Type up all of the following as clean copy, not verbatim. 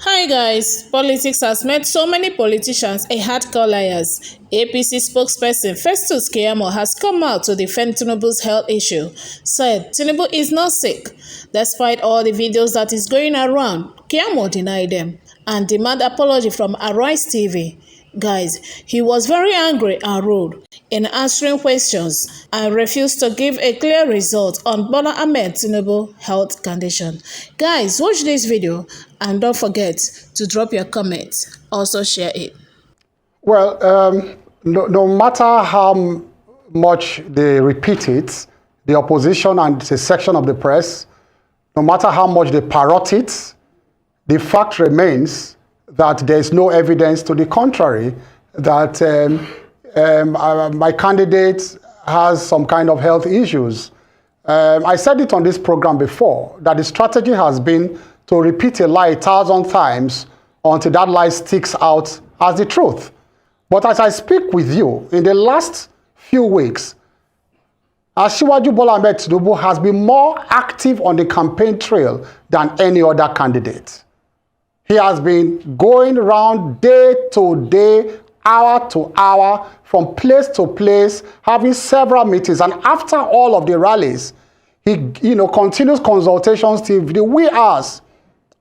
Hi guys, politics has made so many politicians a hardcore liars. APC spokesperson Festus Kayemo has come out to defend Tinubu's health issue, said Tinubu is not sick. Despite all the videos that is going around, Kayemo denied them and demand apology from Arise TV. Guys, he was very angry and rude in answering questions and refused to give a clear result on Bola Ahmed Tinubu health condition. Guys, watch this video and don't forget to drop your comments. Also share it. Well, no matter how much they repeat it, the opposition and the section of the press, no matter how much they parrot it, the fact remains that there is no evidence to the contrary that my candidate has some kind of health issues. I said it on this program before, that the strategy has been to repeat a lie 1,000 times until that lie sticks out as the truth. But as I speak with you, in the last few weeks, Asiwaju Bola Ahmed Tinubu has been more active on the campaign trail than any other candidate. He has been going around day to day, hour to hour, from place to place, having several meetings. And after all of the rallies, he continues consultations till the wee hours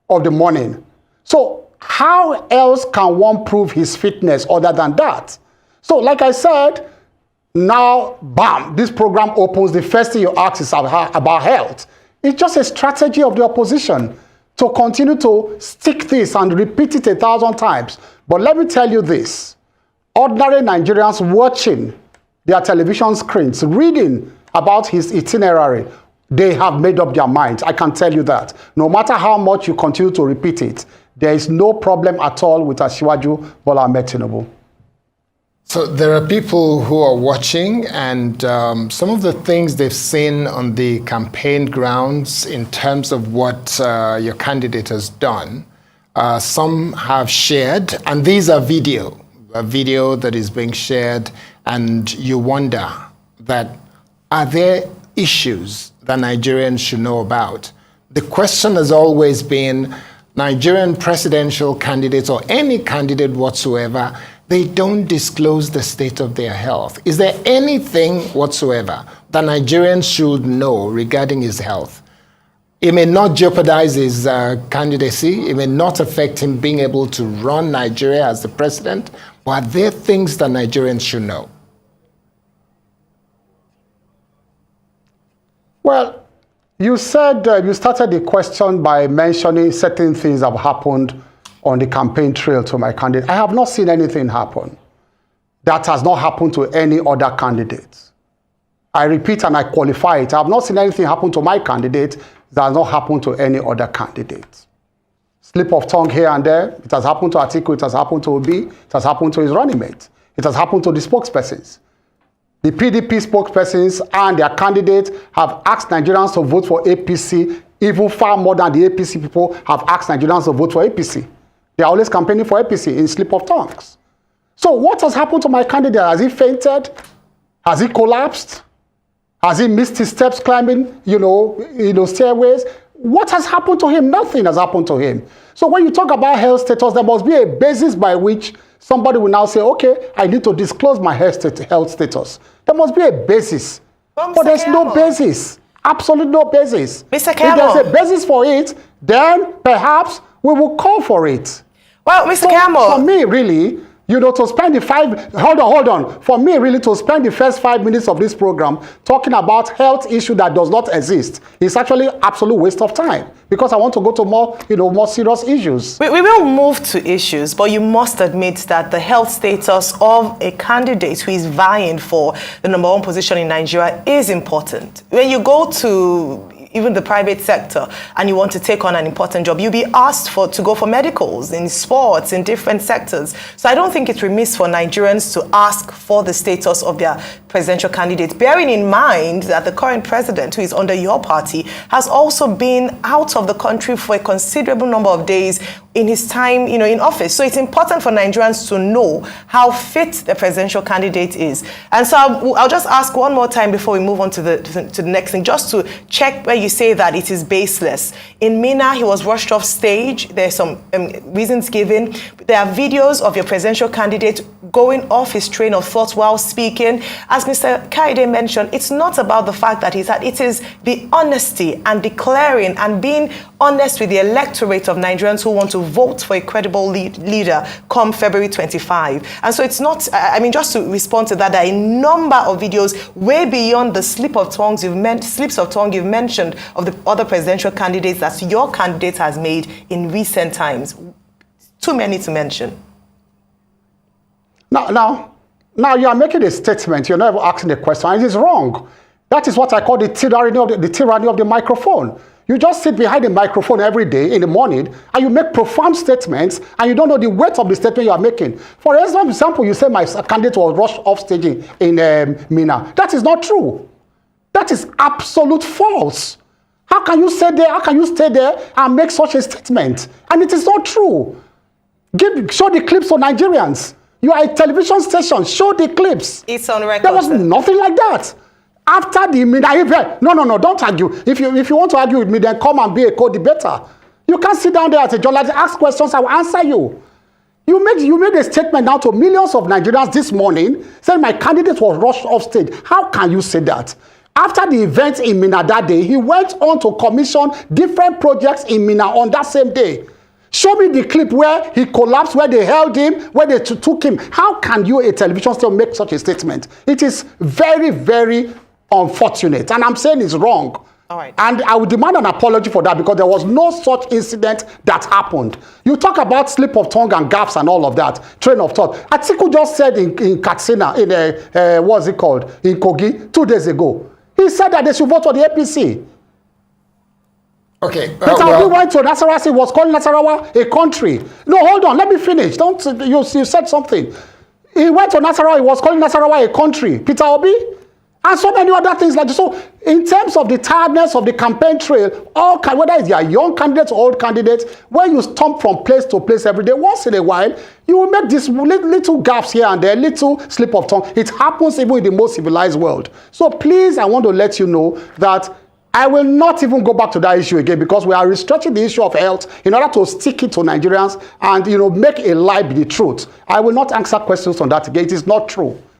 of the morning. So how else can one prove his fitness other than that? So like I said, now, bam, this program opens. The first thing you ask is about health. It's just a strategy of the opposition to continue to stick this and repeat it 1,000 times. But let me tell you this, ordinary Nigerians watching their television screens, reading about his itinerary, they have made up their minds. I can tell you that. No matter how much you continue to repeat it, there is no problem at all with Asiwaju Bola Ahmed Tinubu. So there are people who are watching, and some of the things they've seen on the campaign grounds in terms of what your candidate has done, some have shared, and these are a video that is being shared, and you wonder that are there issues that Nigerians should know about? The question has always been Nigerian presidential candidates or any candidate whatsoever, they don't disclose the state of their health. Is there anything whatsoever that Nigerians should know regarding his health? It may not jeopardize his candidacy. It may not affect him being able to run Nigeria as the president. But are there things that Nigerians should know? Well, you said you started the question by mentioning certain things have happened on the campaign trail to my candidate. I have not seen anything happen that has not happened to any other candidate. I repeat and I qualify it. I have not seen anything happen to my candidate that has not happened to any other candidate. Slip of tongue here and there. It has happened to Atiku, it has happened to Obi, it has happened to his running mate. It has happened to the spokespersons. The PDP spokespersons and their candidates have asked Nigerians to vote for APC, even far more than the APC people have asked Nigerians to vote for APC. They are always campaigning for APC in slip of tongues. So what has happened to my candidate? Has he fainted? Has he collapsed? Has he missed his steps climbing, stairways? What has happened to him? Nothing has happened to him. So when you talk about health status, there must be a basis by which somebody will now say, okay, I need to disclose my health status. There must be a basis. But there's no basis. Absolutely no basis. Mr. Kayemo. If there's a basis for it, then perhaps we will call for it. Well, Mr. Kayemo. For me, really, to spend For me, really, to spend the first 5 minutes of this program talking about health issue that does not exist is actually absolute waste of time, because I want to go to more serious issues. We will move to issues, but you must admit that the health status of a candidate who is vying for the #1 position in Nigeria is important. When you go to even the private sector and you want to take on an important job, you'll be asked to go for medicals in sports, in different sectors. So I don't think it's remiss for Nigerians to ask for the status of their presidential candidate, bearing in mind that the current president, who is under your party, has also been out of the country for a considerable number of days in his time, in office. So it's important for Nigerians to know how fit the presidential candidate is. And so I'll just ask one more time before we move on to the next thing, just to check where you say that it is baseless. In Mina, he was rushed off stage. There's some reasons given. There are videos of your presidential candidate going off his train of thought while speaking. As Mr. Kaide mentioned, it's not about the fact that it is the honesty and declaring and being honest with the electorate of Nigerians who want to vote for a credible leader come February 25. And so it's not, I mean, just to respond to that, there are a number of videos way beyond the slips of tongue you've mentioned of the other presidential candidates that your candidate has made in recent times. Too many to mention. Now you are making a statement. You're not even asking a question. And it is wrong. That is what I call the tyranny of the microphone. You just sit behind the microphone every day in the morning and you make profound statements and you don't know the weight of the statement you are making. For example, you say my candidate was rushed off stage in Mina. That is not true. That is absolute false. How can you say there? How can you stay there and make such a statement? And it is not true. Show the clips to Nigerians. You are a television station. Show the clips. It's on record. There was nothing like that. After the Mina event, no, don't argue. If you want to argue with me, then come and be a co-debater. You can't sit down there as a journalist, ask questions, I will answer you. You made a statement now to millions of Nigerians this morning saying my candidate was rushed off stage. How can you say that? After the event in Mina that day, he went on to commission different projects in Mina on that same day. Show me the clip where he collapsed, where they held him, where they took him. How can you, a television station, make such a statement? It is very, very unfortunate. And I'm saying it's wrong. All right. And I would demand an apology for that because there was no such incident that happened. You talk about slip of tongue and gaps and all of that, train of thought. Atiku just said in Katsina, what's it called, in Kogi, 2 days ago. He said that they should vote for the APC. Okay. Peter Obi went to Nasarawa, he was calling Nasarawa a country. No, hold on, let me finish. You said something. He went to Nasarawa, he was calling Nasarawa a country. Peter Obi? And so many other things like this. So, in terms of the tiredness of the campaign trail, whether it's your young candidates or old candidates, when you stomp from place to place every day, once in a while, you will make these little gaps here and there, little slip of tongue. It happens even in the most civilized world. So, please, I want to let you know that I will not even go back to that issue again because we are restructuring the issue of health in order to stick it to Nigerians and make a lie be the truth. I will not answer questions on that again. It is not true.